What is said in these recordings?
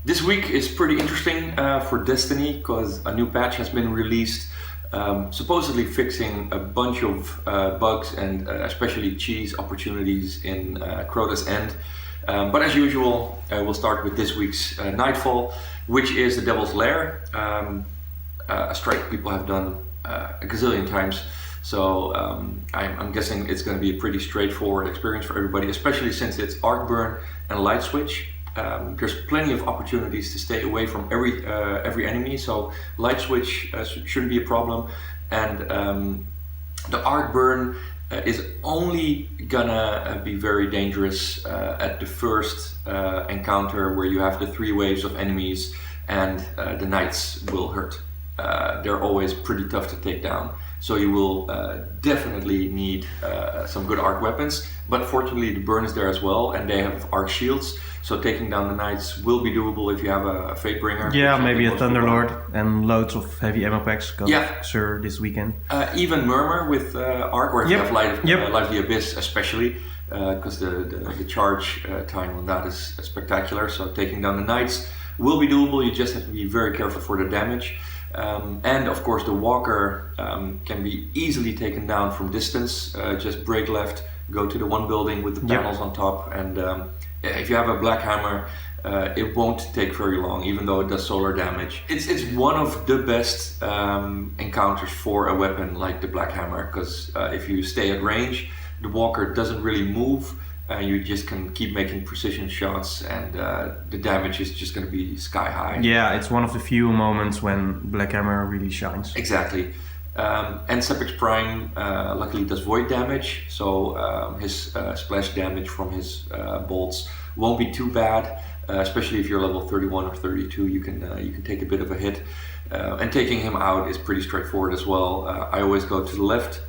This week is pretty interesting for Destiny because a new patch has been released, supposedly fixing a bunch of bugs and especially cheese opportunities in Crota's End. But as usual, we'll start with this week's Nightfall, which is the Devil's Lair, a strike people have done a gazillion times. So I'm guessing it's going to be a pretty straightforward experience for everybody, especially since it's arc burn and light switch. There's plenty of opportunities to stay away from every enemy, so light switch shouldn't be a problem. And the arc burn is only gonna be very dangerous at the first encounter where you have the 3 waves of enemies and the knights will hurt. They're always pretty tough to take down. So you will definitely need some good arc weapons, but fortunately the burn is there as well, and they have arc shields, so taking down the knights will be doable if you have a Fatebringer. Yeah, maybe a Thunderlord and loads of heavy ammo packs got Xur this weekend. Even Murmur with arc, or if you have Light of the Abyss especially, because the charge time on that is spectacular, so taking down the knights will be doable. You just have to be very careful for the damage. And of course the Walker can be easily taken down from distance. Just break left, go to the one building with the panels on top, and if you have a Black Hammer, it won't take very long, even though it does solar damage. It's one of the best encounters for a weapon like the Black Hammer, because if you stay at range, the Walker doesn't really move. You just can keep making precision shots, and the damage is just going to be sky high. Yeah, it's one of the few moments when Black Hammer really shines. Exactly. And Sepix Prime luckily does void damage, so his splash damage from his bolts won't be too bad. Especially if you're level 31 or 32, you can take a bit of a hit. And taking him out is pretty straightforward as well. I always go to the left,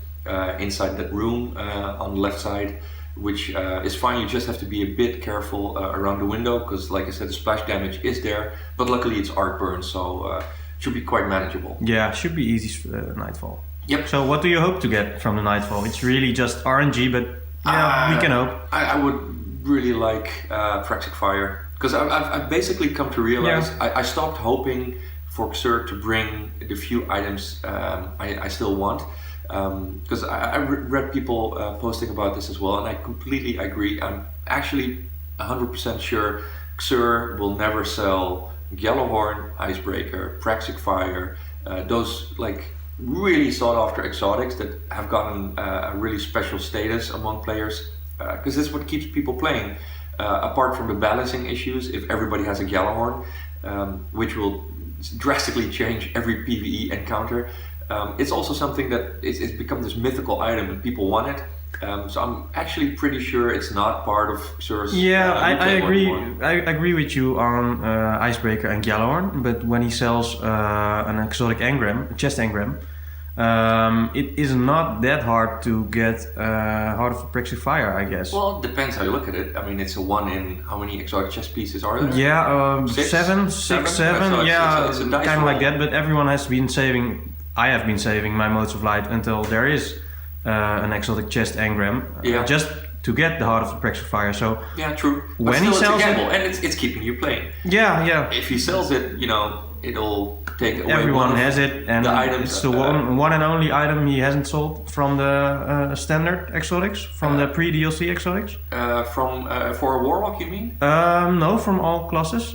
inside that room on the left side, which is fine. You just have to be a bit careful around the window, because like I said, the splash damage is there, but luckily it's arc burn, so should be quite manageable. Yeah, should be easy for the Nightfall. Yep. So what do you hope to get from the Nightfall? It's really just RNG, but we can hope. I would really like Praxic Fire, because I've basically come to realize I stopped hoping for Xur to bring the few items I still want. Because I read people posting about this as well, and I completely agree. I'm actually 100% sure Xur will never sell Yellowhorn, Icebreaker, Praxic Fire, those like really sought after exotics that have gotten a really special status among players, because this is what keeps people playing. Apart from the balancing issues, if everybody has a Yellowhorn, which will drastically change every PvE encounter, it's also something that it's become this mythical item and people want it. So I'm actually pretty sure it's not part of Xur's. Yeah, I agree. I agree with you on Icebreaker and Yellowhorn, but when he sells an exotic engram, chest engram, it is not that hard to get Heart of the Praxic Fire, I guess. Well, it depends how you look at it. I mean, it's a 1 in how many exotic chest pieces are there? Yeah, 7. So Yeah, it's a dice kind of like roll. that. But everyone has been saving. I have been saving my modes of light until there is an exotic chest engram, just to get the Heart of the Praxic Fire. So yeah, true. But when still, he sells it's a gamble, it, and it's keeping you playing. Yeah. If he sells it, it'll take away Everyone one has it, and the items, it's the one and only item he hasn't sold from the standard exotics, from the pre-DLC exotics. For a warlock, you mean? No, from all classes.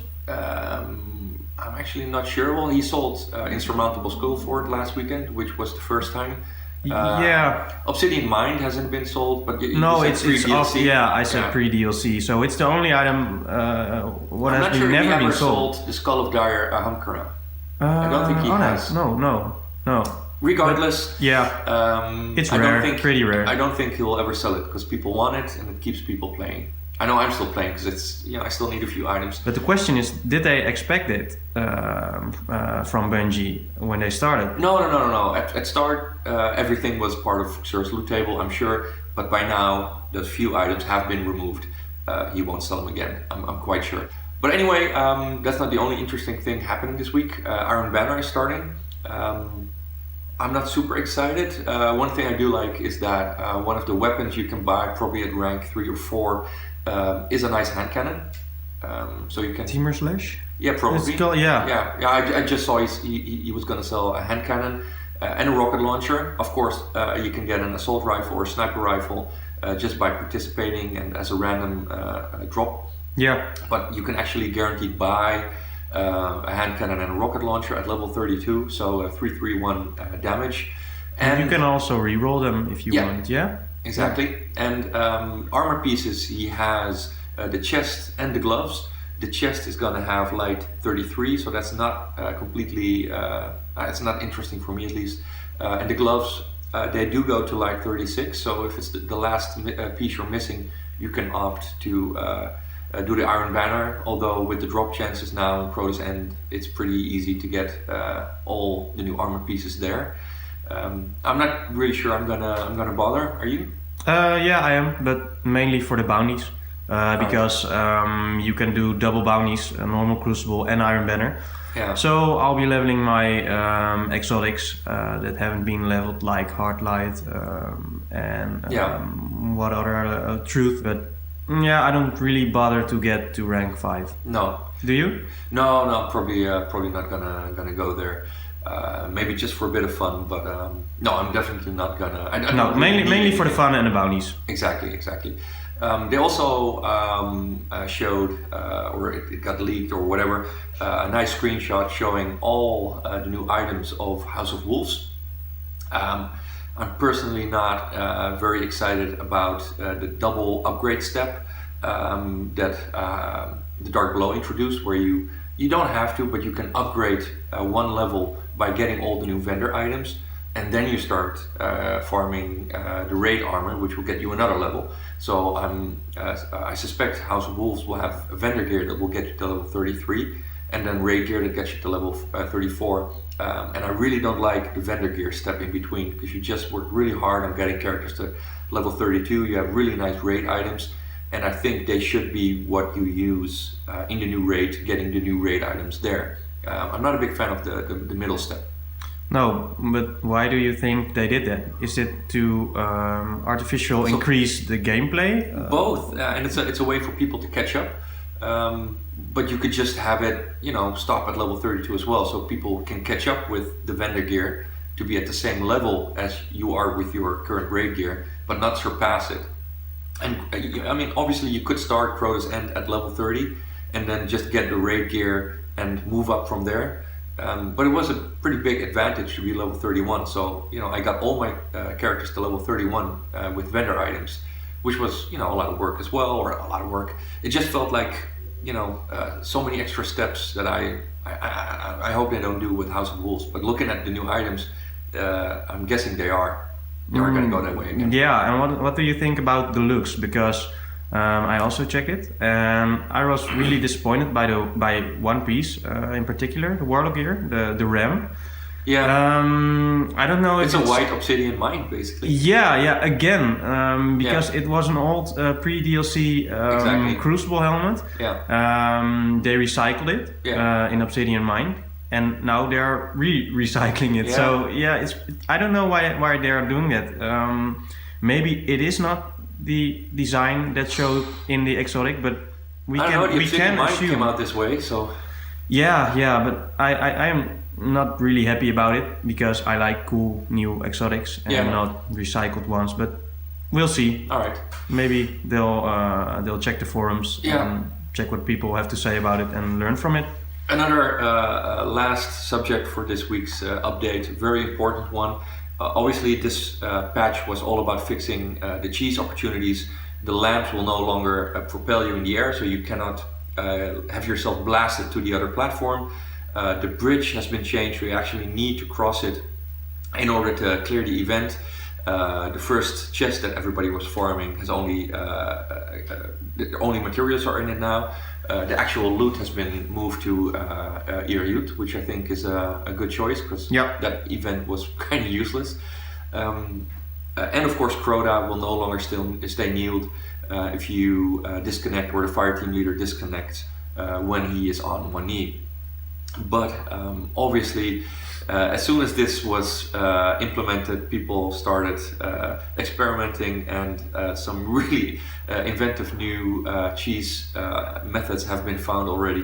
I'm actually not sure. Well, he sold Insurmountable Skullfort last weekend, which was the first time. Obsidian Mind hasn't been sold, but it's off. Yeah, I said pre-DLC, so it's the only item what has been never been sold. The Skull of Dire Ahamkara. I don't think he has. No. Regardless, but, it's rare, pretty rare. I don't think he'll ever sell it because people want it and it keeps people playing. I know I'm still playing because it's I still need a few items. But the question is, did they expect it from Bungie when they started? No. At start, everything was part of Xur's loot table, I'm sure. But by now, those few items have been removed. He won't sell them again. I'm quite sure. But anyway, that's not the only interesting thing happening this week. Iron Banner is starting. I'm not super excited. One thing I do like is that one of the weapons you can buy, probably at rank 3 or 4, is a nice hand cannon. So you can. Teamer Slash? Yeah, probably. Yeah. Yeah. I just saw he was going to sell a hand cannon and a rocket launcher. Of course, you can get an assault rifle or a sniper rifle just by participating and as a random drop. Yeah. But you can actually guaranteed buy a hand cannon and a rocket launcher at level 32, so 331 damage. And you can also reroll them if you want. Yeah. Exactly. And armor pieces, he has the chest and the gloves. The chest is going to have light 33, so that's not completely, it's not interesting for me at least. And the gloves, they do go to light 36, so if it's the last piece you're missing, you can opt to do the Iron Banner, although with the drop chances now in Crota's End, it's pretty easy to get all the new armor pieces there. I'm not really sure I'm gonna bother. Are you? Yeah, I am, but mainly for the bounties. Because you can do double bounties, a normal Crucible and Iron Banner. Yeah. So I'll be leveling my exotics that haven't been leveled, like Hard Light and what other Truth. But yeah, I don't really bother to get to rank 5. No. Do you? No, probably not gonna go there. Maybe just for a bit of fun, but no, I'm definitely not gonna. No, mainly for the fun and the bounties. Exactly. They also showed, or it got leaked or whatever, a nice screenshot showing all the new items of House of Wolves. I'm personally not very excited about the double upgrade step that the Dark Below introduced, where you don't have to, but you can upgrade one level by getting all the new vendor items, and then you start farming the raid armor, which will get you another level. So I suspect House of Wolves will have a vendor gear that will get you to level 33, and then raid gear that gets you to level 34. And I really don't like the vendor gear step in between, because you just work really hard on getting characters to level 32. You have really nice raid items, and I think they should be what you use in the new raid, getting the new raid items there. I'm not a big fan of the middle step. No, but why do you think they did that? Is it to artificial increase the gameplay? Both, and it's a way for people to catch up. But you could just have it, stop at level 32 as well, so people can catch up with the vendor gear to be at the same level as you are with your current raid gear, but not surpass it. And I mean, obviously you could start Crota's End at level 30 and then just get the raid gear and move up from there. But it was a pretty big advantage to be level 31. So, I got all my characters to level 31 with vendor items, which was, a lot of work as well, or a lot of work. It just felt like, so many extra steps that I hope they don't do with House of Wolves. But looking at the new items, I'm guessing they are going to go that way again. Yeah, and what do you think about the looks? Because I also checked it, and I was really disappointed by one piece in particular, the Warlock gear, the ram. Yeah. I don't know if it's a white obsidian mine, basically. Yeah. Again, because it was an old pre-DLC exactly. Crucible helmet. Yeah. They recycled it in obsidian mine, and now they are recycling it. Yeah. So I don't know why they are doing that. Maybe it is not the design that showed in the exotic, but we can assume came out this way. So but I am not really happy about it, because I like cool new exotics and not recycled ones. But we'll see. All right. Maybe they'll check the forums and check what people have to say about it and learn from it. Another last subject for this week's update, very important one. Obviously, this patch was all about fixing the cheese opportunities. The lamps will no longer propel you in the air, so you cannot have yourself blasted to the other platform. The bridge has been changed, so you actually need to cross it in order to clear the event. The first chest that everybody was farming has only materials are in it now. The actual loot has been moved to Iriut, which I think is a good choice, because that event was kind of useless. And of course, Crota will no longer stay kneeled if you disconnect, or the fire team leader disconnects when he is on one knee. But obviously, as soon as this was implemented, people started experimenting, and some really inventive new cheese methods have been found already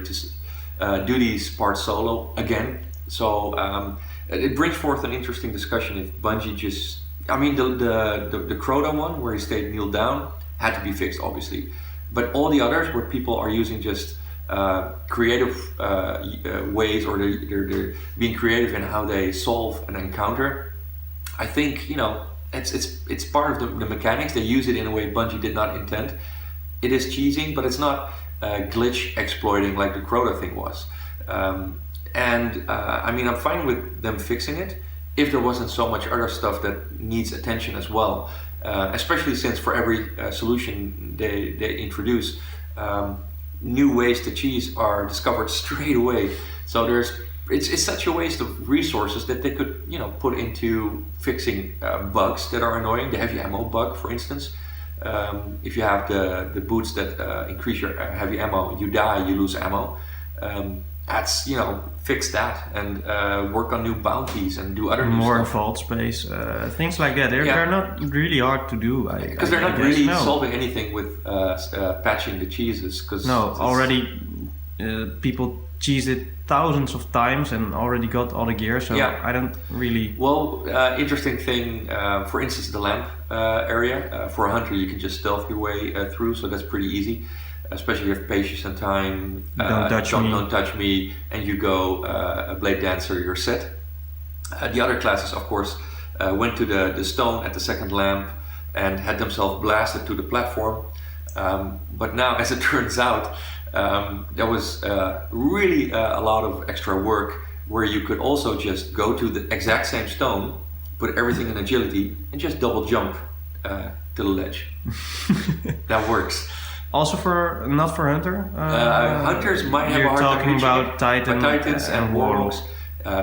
do these parts solo again. So it brings forth an interesting discussion if Bungie just, I mean the Crota one where he stayed kneeled down had to be fixed obviously, but all the others where people are using just creative ways, or they're being creative in how they solve an encounter, I think, it's part of the mechanics. They use it in a way Bungie did not intend. It is cheesing, but it's not glitch exploiting like the Crota thing was. I mean, I'm fine with them fixing it if there wasn't so much other stuff that needs attention as well. Especially since for every solution they introduce, new ways to cheese are discovered straight away. So it's such a waste of resources that they could put into fixing bugs that are annoying. The heavy ammo bug, for instance. If you have the boots that increase your heavy ammo, you die, you lose ammo. That's fix that and work on new bounties and do other new more stuff. vault space, things like that. They're not really hard to do. Because they're not really solving anything with patching the cheeses. Already people cheesed it thousands of times and already got all the gear. So I don't really. Well, interesting thing. For instance, the lamp area for a hunter, you can just stealth your way through. So that's pretty easy. Especially if you have patience and time, don't touch me, and you go a Blade Dancer, you're set. The other classes, of course, went to the stone at the second lamp and had themselves blasted to the platform. But now, as it turns out, there was really a lot of extra work where you could also just go to the exact same stone, put everything in agility, and just double jump to the ledge. That works. Also not for Hunter? Hunters might have a hard time. You're talking about Titans and Warlocks.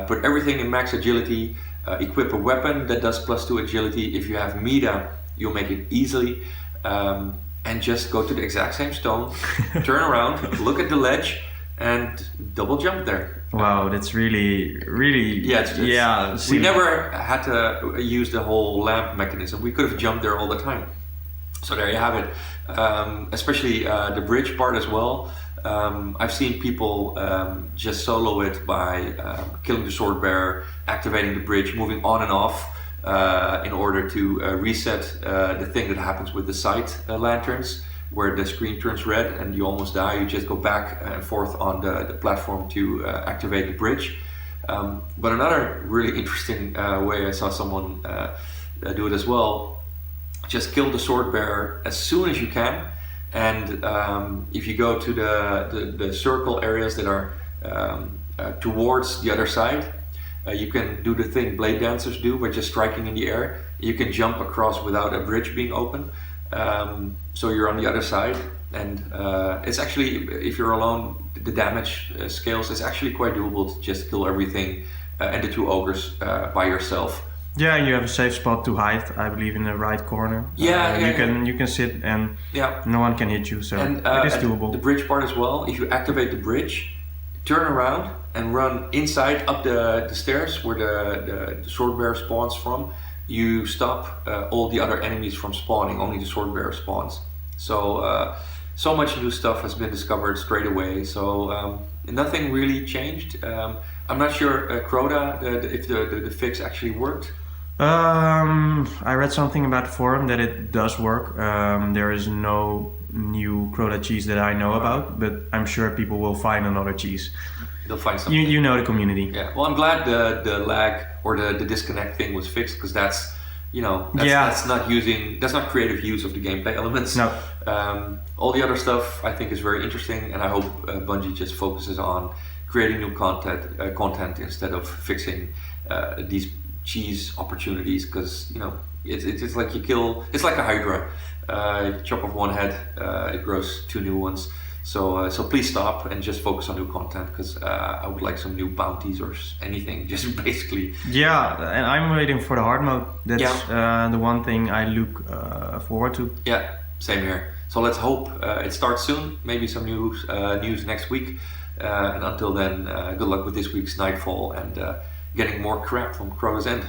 Put everything in max agility, equip a weapon that does +2 agility. If you have Mida, you'll make it easily. And just go to the exact same stone, turn around, look at the ledge, and double jump there. Wow, that's really... We never had to use the whole lamp mechanism. We could have jumped there all the time. So there you have it. Especially the bridge part as well. I've seen people just solo it by killing the sword bearer, activating the bridge, moving on and off in order to reset the thing that happens with the sight lanterns, where the screen turns red and you almost die. You just go back and forth on the platform to activate the bridge. But another really interesting way I saw someone do it as well. Just kill the sword bearer as soon as you can, and if you go to the circle areas that are towards the other side, you can do the thing Blade Dancers do by just striking in the air. You can jump across without a bridge being open, so you're on the other side, and it's actually, if you're alone, the damage scales is actually quite doable to just kill everything and the 2 ogres by yourself. Yeah, you have a safe spot to hide, I believe, in the right corner. You can sit and no one can hit you, so it is doable. The bridge part as well. If you activate the bridge, turn around and run inside up the stairs where the sword bearer spawns from. You stop all the other enemies from spawning. Only the sword bearer spawns. So so much new stuff has been discovered straight away. So nothing really changed. I'm not sure Crota if the fix actually worked. I read something about the forum that it does work. There is no new Crota cheese that I know about, but I'm sure people will find another cheese. They'll find something. You know the community. Yeah. Well, I'm glad the lag or the disconnect thing was fixed, because that's not creative use of the gameplay elements. No. All the other stuff I think is very interesting, and I hope Bungie just focuses on creating new content instead of fixing these cheese opportunities, because it's like it's like a hydra. Chop off one head, it grows 2 new ones. So please stop and just focus on new content, because I would like some new bounties or anything, just basically. Yeah, and I'm waiting for the hard mode. That's the one thing I look forward to. Yeah, same here. So let's hope it starts soon. Maybe some news next week. And until then, good luck with this week's Nightfall and getting more crap from Crota's End.